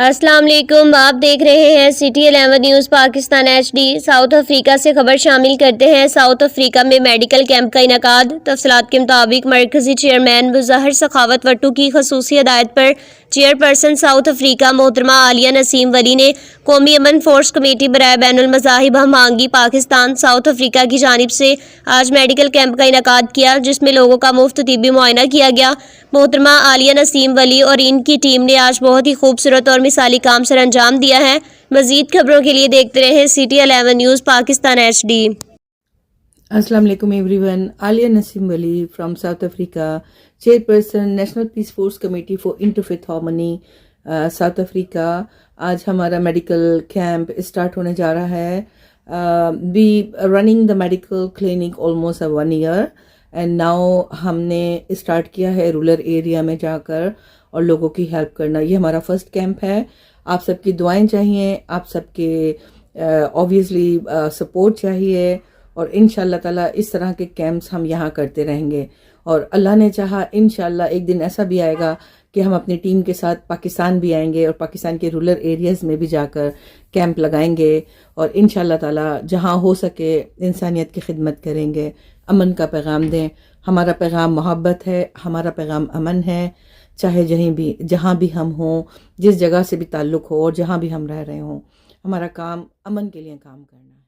السلام علیکم، آپ دیکھ رہے ہیں city 11 news Pakistan H D. South Africa سے خبر شامل کرتے ہیں۔ ساؤتھ افریقہ میں میڈیکل کیمپ کا انعقاد۔ تفصیلات کے مطابق مرکزی چیئرمین مظہر سخاوت وٹو کی خصوصی ہدایت پر چیئرپرسن ساؤتھ افریقہ محترمہ عالیہ نسیم ولی نے قومی امن فورس کمیٹی برائے بین المذاہب ہم آہنگی پاکستان ساؤتھ افریقہ کی جانب سے آج میڈیکل کیمپ کا انعقاد کیا، جس میں لوگوں کا مفت طبی معائنہ کیا گیا۔ محترمہ عالیہ نسیم ولی اور ان کی ٹیم نے آج بہت ہی خوبصورت اور مثالی کام سر انجام دیا ہے۔ مزید خبروں کے لیے دیکھتے رہیں City 11 news Pakistan H D. السلام علیکم everyone, Aliya Naseem Wali from South Africa, chairperson National Peace Force Committee for Interfaith Harmony South Africa. آج ہمارا میڈیکل کیمپ اسٹارٹ ہونے جا رہا ہے۔ We running the medical clinic almost 1 year and now ہم نے اسٹارٹ کیا ہے رورل ایریا میں جا کر اور لوگوں کی ہیلپ کرنا۔ یہ ہمارا فرسٹ کیمپ ہے۔ آپ سب کی دعائیں چاہیے، آپ سب کے اوبویسلی سپورٹ چاہیے، اور انشاءاللہ تعالیٰ اس طرح کے کیمپس ہم یہاں کرتے رہیں گے، اور اللہ نے چاہا انشاءاللہ ایک دن ایسا بھی آئے گا کہ ہم اپنی ٹیم کے ساتھ پاکستان بھی آئیں گے اور پاکستان کے رورل ایریاز میں بھی جا کر کیمپ لگائیں گے، اور انشاءاللہ تعالیٰ جہاں ہو سکے انسانیت کی خدمت کریں گے، امن کا پیغام دیں۔ ہمارا پیغام محبت ہے، ہمارا پیغام امن ہے، چاہے جہاں بھی ہم ہوں، جس جگہ سے بھی تعلق ہو اور جہاں بھی ہم رہ رہے ہوں، ہمارا کام امن کے لیے کام کرنا ہے۔